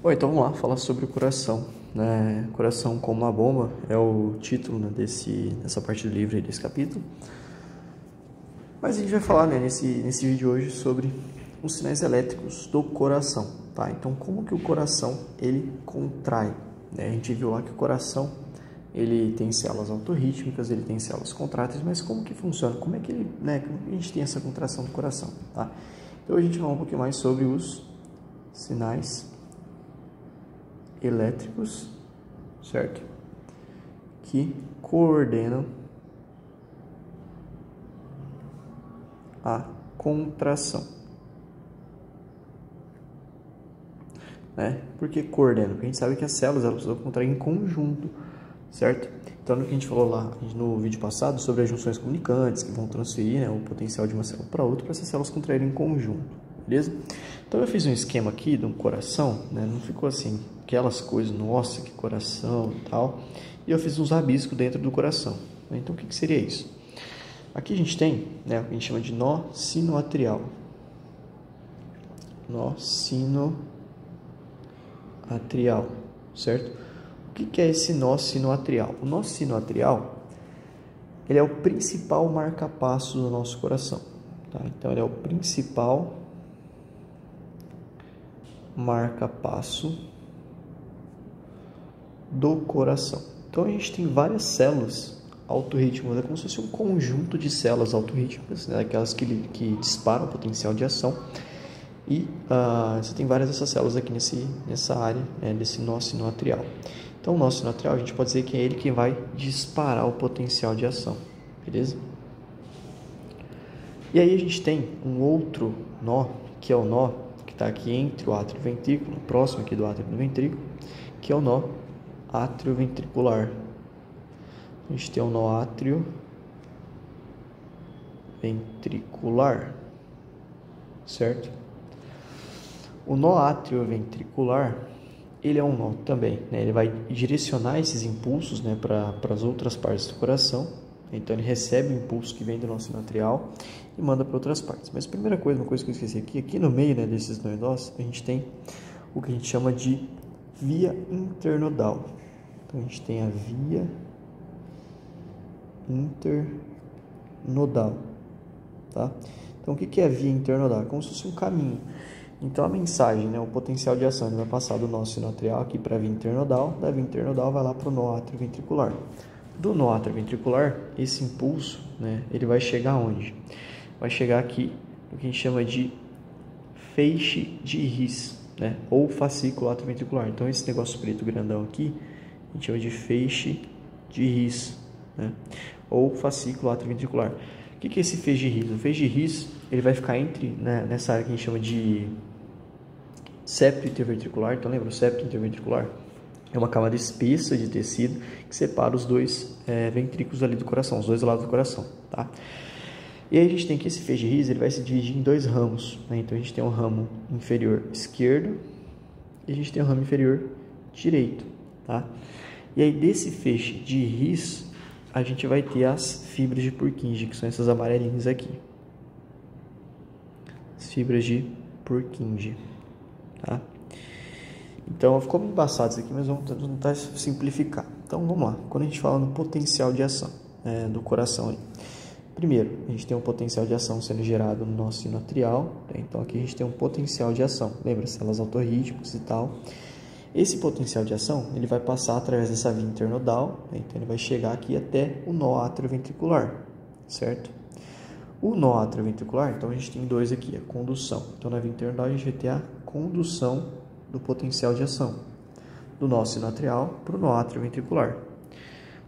Bom, então vamos lá falar sobre o coração, né? Coração como uma bomba é o título, né, dessa parte do livro e desse capítulo. Mas a gente vai falar, né, nesse vídeo de hoje sobre os sinais elétricos do coração, tá? Então, como que o coração ele contrai, né? A gente viu lá que o coração ele tem células autorrítmicas, ele tem células contráteis, mas como que funciona? Como é que ele, né, como a gente tem essa contração do coração, tá? Então a gente vai falar um pouquinho mais sobre os sinais elétricos, certo? Que coordenam a contração, né? Por que coordenam? Porque a gente sabe que as células elas precisam contrair em conjunto, certo? Então, no que a gente falou lá no vídeo passado sobre as junções comunicantes que vão transferir, né, o potencial de uma célula para outra para essas células contraírem em conjunto, beleza? Então, eu fiz um esquema aqui de um coração, né? Não ficou assim, aquelas coisas, nossa, que coração e tal. E eu fiz uns rabiscos dentro do coração. Então, o que seria isso? Aqui a gente tem, né, o que a gente chama de nó sinoatrial. Nó sinoatrial, certo? O que é esse nó sinoatrial? O nó sinoatrial, ele é o principal marca-passo do nosso coração, tá? Então, ele é o principal marca-passo do coração. Então, a gente tem várias células autorrítmicas, é como se fosse um conjunto de células autorrítmicas, né? Aquelas que disparam o potencial de ação. E você tem várias dessas células aqui nessa área, né, desse nó sinoatrial. Então, o nó sinoatrial, a gente pode dizer que é ele que vai disparar o potencial de ação, beleza? E aí a gente tem um outro nó, que é o nó que está aqui entre o átrio e o ventrículo, próximo aqui do átrio e do ventrículo, que é o nó atrioventricular. A gente tem o nó atrioventricular, certo? O nó atrioventricular, ele é um nó também, né? Ele vai direcionar esses impulsos, né, para as outras partes do coração. Então, ele recebe o impulso que vem do nó sinoatrial e manda para outras partes. Mas a primeira coisa, uma coisa que eu esqueci aqui no meio, né, desses nós, a gente tem o que a gente chama de via internodal. Então, a gente tem a via internodal, tá? Então, o que é a via internodal? É como se fosse um caminho. Então, a mensagem, né, o potencial de ação, ele vai passar do nó sinoatrial aqui para a via internodal, da via internodal vai lá para o nó atrioventricular. Do nó atrioventricular, esse impulso, né, ele vai chegar onde? Vai chegar aqui no que a gente chama de feixe de His, né, ou fascículo atrioventricular. Então, esse negócio preto grandão aqui, a gente chama de feixe de His, né, ou fascículo atrioventricular. O que é esse feixe de His? O feixe de His, ele vai ficar entre, né, nessa área que a gente chama de septo interventricular. Então, lembra o septo interventricular? É uma camada espessa de tecido que separa os dois ventrículos ali do coração, os dois lados do coração, tá? E aí a gente tem que esse feixe de His, ele vai se dividir em dois ramos, né? Então, a gente tem um ramo inferior esquerdo e a gente tem um ramo inferior direito, tá? E aí, desse feixe de His, a gente vai ter as fibras de Purkinje, que são essas amarelinhas aqui. As fibras de Purkinje, tá? Então, ficou meio embaçado isso aqui, mas vamos tentar simplificar. Então, vamos lá. Quando a gente fala no potencial de ação do coração, aí. Primeiro, a gente tem um potencial de ação sendo gerado no nosso sinoatrial. Né? Então, aqui a gente tem um potencial de ação. Lembra? Células autorrítmicas e tal. Esse potencial de ação, ele vai passar através dessa via internodal, né? Então ele vai chegar aqui até o nó atrioventricular, certo? O nó atrioventricular, então a gente tem dois aqui, a condução. Então na via internodal a gente vai ter a condução do potencial de ação, do nó sinoatrial para o nó atrioventricular.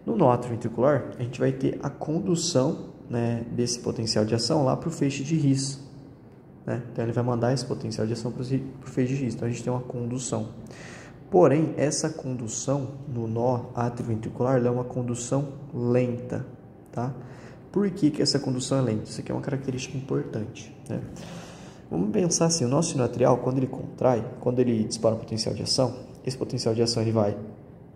No nó atrioventricular, a gente vai ter a condução, né, desse potencial de ação lá para o feixe de His, né? Então ele vai mandar esse potencial de ação para o feixe de His, então a gente tem uma condução. Porém, essa condução no nó atrioventricular é uma condução lenta, tá? Por que essa condução é lenta? Isso aqui é uma característica importante, né? Vamos pensar assim, o nó sinoatrial, quando ele contrai, quando ele dispara o potencial de ação, esse potencial de ação ele vai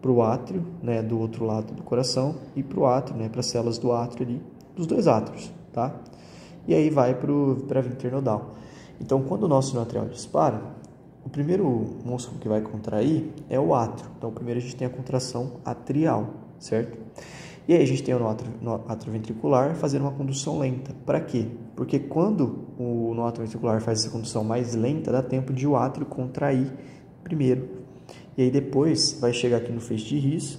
para o átrio, né, do outro lado do coração, e para o átrio, né, para as células do átrio ali, dos dois átrios, tá? E aí vai para a via internodal. Então, quando o nó sinoatrial dispara, o primeiro músculo que vai contrair é o átrio. Então, primeiro a gente tem a contração atrial, certo? E aí a gente tem o átrio ventricular fazendo uma condução lenta. Para quê? Porque quando o átrio ventricular faz essa condução mais lenta, dá tempo de o átrio contrair primeiro. E aí depois vai chegar aqui no feixe de His.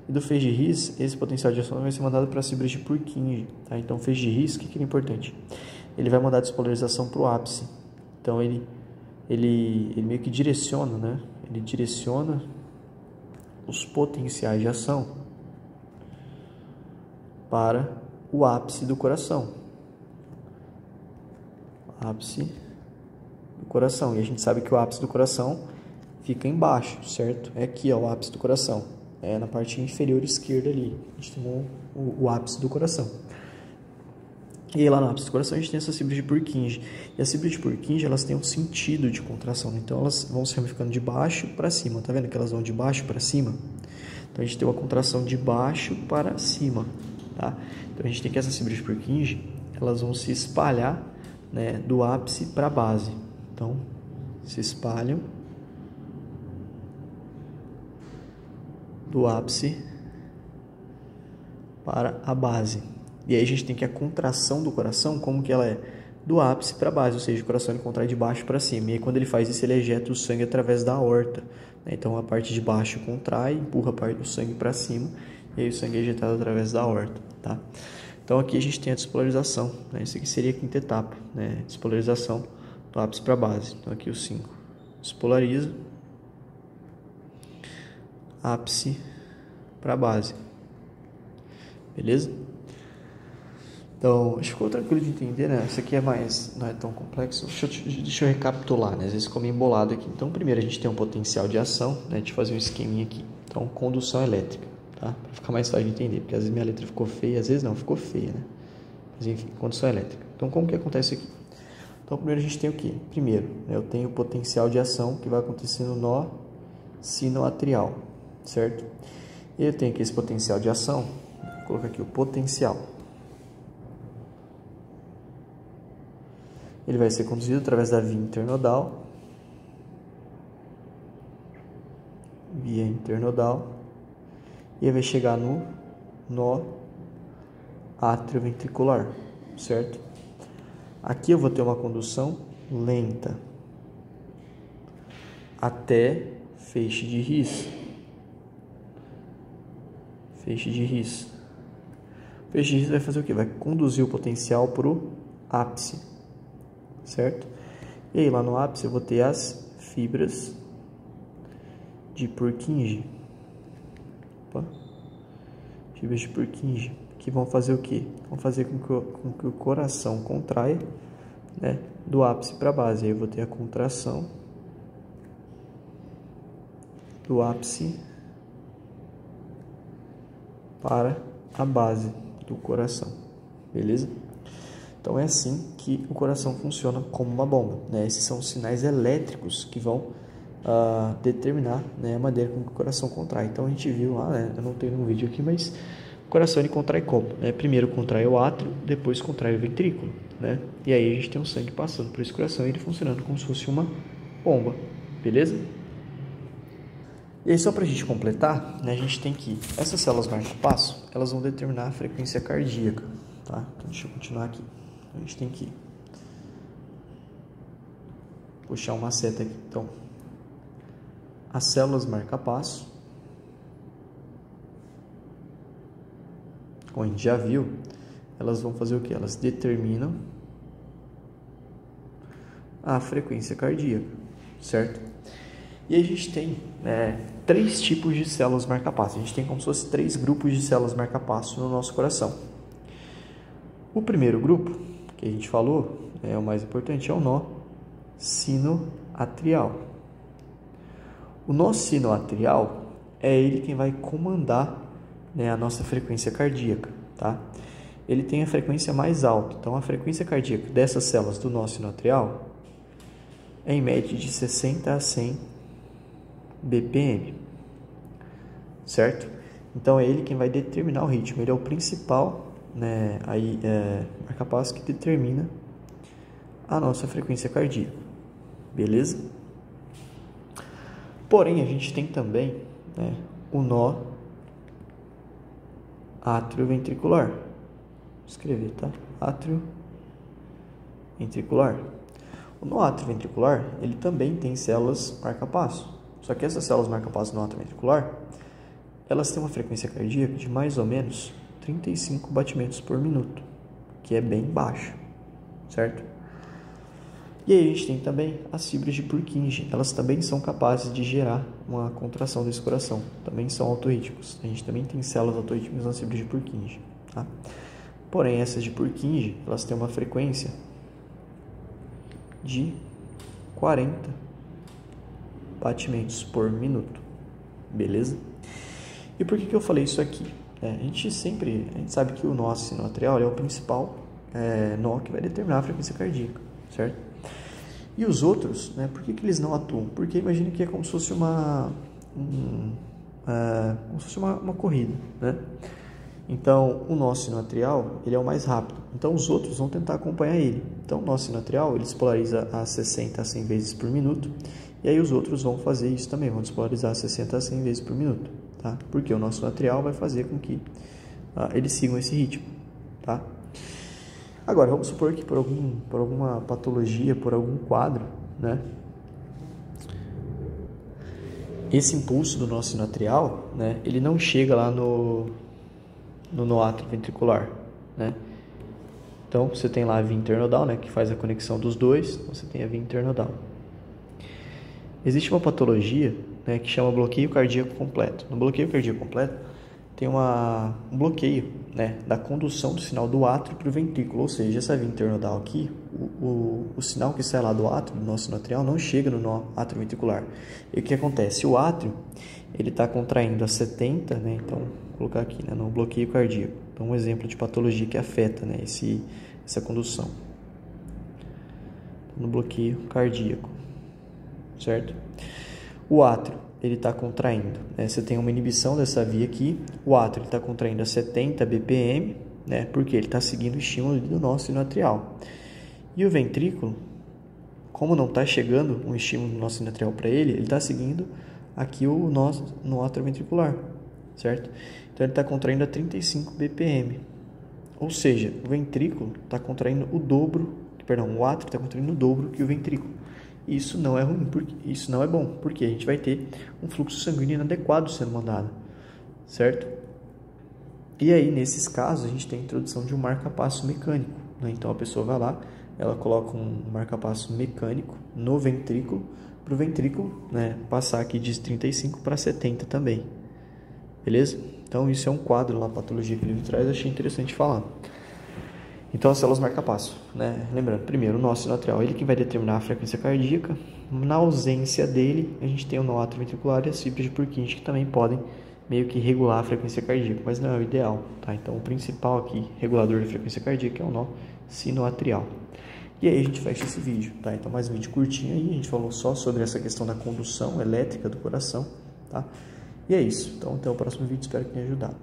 E do feixe de His, esse potencial de ação vai ser mandado para as fibras de Purkinje. Tá? Então, o feixe de His, o que é importante? Ele vai mandar a despolarização para o ápice. Então, ele meio que direciona, né? Ele direciona os potenciais de ação para o ápice do coração. Ápice do coração. E a gente sabe que o ápice do coração fica embaixo, certo? É aqui, ó, o ápice do coração. É na parte inferior esquerda ali. A gente tem o ápice do coração. E aí, lá no ápice do coração, a gente tem essas fibras de Purkinje. E as fibras de Purkinje, elas têm um sentido de contração. Então, elas vão se ramificando de baixo para cima. Tá vendo que elas vão de baixo para cima? Então, a gente tem uma contração de baixo para cima. Tá? Então, a gente tem que essas fibras de Purkinje, elas vão se espalhar, né, do ápice para a base. Então, se espalham do ápice para a base. E aí a gente tem que a contração do coração, como que ela é? Do ápice para a base, ou seja, o coração ele contrai de baixo para cima. E aí quando ele faz isso, ele ejeta o sangue através da aorta. Então a parte de baixo contrai, empurra a parte do sangue para cima, e aí o sangue é ejetado através da aorta. Tá? Então aqui a gente tem a despolarização. Né? Isso aqui seria a quinta etapa, né? Despolarização do ápice para a base. Então aqui o 5 despolariza, ápice para a base. Beleza? Então, acho que ficou tranquilo de entender, né? Isso aqui não é tão complexo. Deixa eu recapitular, né? Às vezes ficou meio embolado aqui. Então, primeiro a gente tem um potencial de ação, né? Deixa eu fazer um esqueminha aqui. Então, condução elétrica, tá? Para ficar mais fácil de entender, porque às vezes minha letra ficou feia, às vezes não, ficou feia, né? Mas enfim, condução elétrica. Então, como que acontece aqui? Então, primeiro a gente tem o quê? Primeiro, né, eu tenho o potencial de ação que vai acontecer no nó sinoatrial, certo? E eu tenho aqui esse potencial de ação, vou colocar aqui o potencial. Ele vai ser conduzido através da via internodal, e vai chegar no nó atrioventricular, certo? Aqui eu vou ter uma condução lenta até feixe de His. Feixe de His. Feixe de His vai fazer o quê? Vai conduzir o potencial para o ápice, certo? E aí lá no ápice eu vou ter as fibras de Purkinje. Fibras de Purkinje, que vão fazer o quê? Vão fazer com que o coração contraia, né, do ápice para a base. Aí eu vou ter a contração do ápice para a base do coração. Beleza? Então é assim que o coração funciona como uma bomba, né? Esses são os sinais elétricos que vão determinar, né, a maneira como o coração contrai. Então a gente viu lá, né, eu não tenho no vídeo aqui, mas o coração ele contrai como? Né? Primeiro contrai o átrio, depois contrai o ventrículo, né? E aí a gente tem o sangue passando por esse coração e ele funcionando como se fosse uma bomba, beleza? E aí só para a gente completar, né, a gente tem que essas células marca-passo, elas vão determinar a frequência cardíaca, tá? Então deixa eu continuar aqui. A gente tem que puxar uma seta aqui. Então, as células marca-passo, como a gente já viu, elas vão fazer o que? Elas determinam a frequência cardíaca, certo? E a gente tem três tipos de células marca-passo. A gente tem como se fosse 3 grupos de células marca-passo no nosso coração. O primeiro grupo, que a gente falou, o mais importante, é o nó sinoatrial. O nó sinoatrial é ele quem vai comandar, né, a nossa frequência cardíaca, tá? Ele tem a frequência mais alta, então a frequência cardíaca dessas células do nó sinoatrial é em média de 60 a 100 BPM, certo? Então é ele quem vai determinar o ritmo, ele é o principal, né, marca-passo que determina a nossa frequência cardíaca, beleza? Porém, a gente tem também, né, o nó atrioventricular. Vou escrever, tá? Atrioventricular. O nó atrioventricular, ele também tem células marca-passo. Só que essas células marca-passo do nó atrioventricular, elas têm uma frequência cardíaca de mais ou menos 35 batimentos por minuto, que é bem baixo, certo? E aí a gente tem também as fibras de Purkinje. Elas também são capazes de gerar uma contração desse coração. Também são autorrítmicos. A gente também tem células autorrítmicas nas fibras de Purkinje, tá? Porém, essas de Purkinje, elas têm uma frequência de 40 batimentos por minuto. Beleza? E por que eu falei isso aqui? A gente sabe que o nó sinoatrial é o principal nó que vai determinar a frequência cardíaca, certo? E os outros, né, por que eles não atuam? Porque imagina que é como se fosse uma corrida, né? Então, o nó sinoatrial, ele é o mais rápido. Então, os outros vão tentar acompanhar ele. Então, o nó sinoatrial, ele despolariza a 60 a 100 vezes por minuto. E aí, os outros vão fazer isso também, vão despolarizar a 60 a 100 vezes por minuto, tá? Porque o nó sinoatrial vai fazer com que eles sigam esse ritmo, tá? Agora, vamos supor que por alguma patologia, por algum quadro, né, esse impulso do nó sinoatrial, né, ele não chega lá no nó atrioventricular, né? Então, você tem lá a via internodal, né, que faz a conexão dos dois, então você tem a via internodal. Existe uma patologia, né, que chama bloqueio cardíaco completo. No bloqueio cardíaco completo, tem um bloqueio, né, da condução do sinal do átrio para o ventrículo, ou seja, essa via internodal aqui, o sinal que sai lá do átrio, do nó sinoatrial, não chega no nó atrioventricular. E o que acontece? O átrio, ele está contraindo a 70, né, então, vou colocar aqui, né, no bloqueio cardíaco. Então, um exemplo de patologia que afeta, né, essa condução. No bloqueio cardíaco, certo? O átrio, ele está contraindo, né? Você tem uma inibição dessa via aqui, o átrio está contraindo a 70 BPM, né? Porque ele está seguindo o estímulo do nó sinoatrial. E o ventrículo, como não está chegando um estímulo do nó sinoatrial para ele está seguindo aqui o nó atrioventricular, certo? Então ele está contraindo a 35 BPM, ou seja, o ventrículo está contraindo o átrio está contraindo o dobro que o ventrículo. Isso não é ruim, isso não é bom, porque a gente vai ter um fluxo sanguíneo inadequado sendo mandado, certo? E aí, nesses casos, a gente tem a introdução de um marca-passo mecânico, né? Então, a pessoa vai lá, ela coloca um marca-passo mecânico no ventrículo, para o ventrículo, né, passar aqui de 35 para 70 também, beleza? Então, isso é um quadro lá, patologia que ele traz, achei interessante falar. Então, as células marca-passo, né? Lembrando, primeiro, o nó sinoatrial, ele que vai determinar a frequência cardíaca. Na ausência dele, a gente tem o nó atrioventricular e as fibras de Purkinje, que também podem meio que regular a frequência cardíaca, mas não é o ideal, tá? Então, o principal aqui, regulador da frequência cardíaca, é o nó sinoatrial. E aí, a gente fecha esse vídeo, tá? Então, mais um vídeo curtinho aí, a gente falou só sobre essa questão da condução elétrica do coração, tá? E é isso. Então, até o próximo vídeo, espero que tenha ajudado.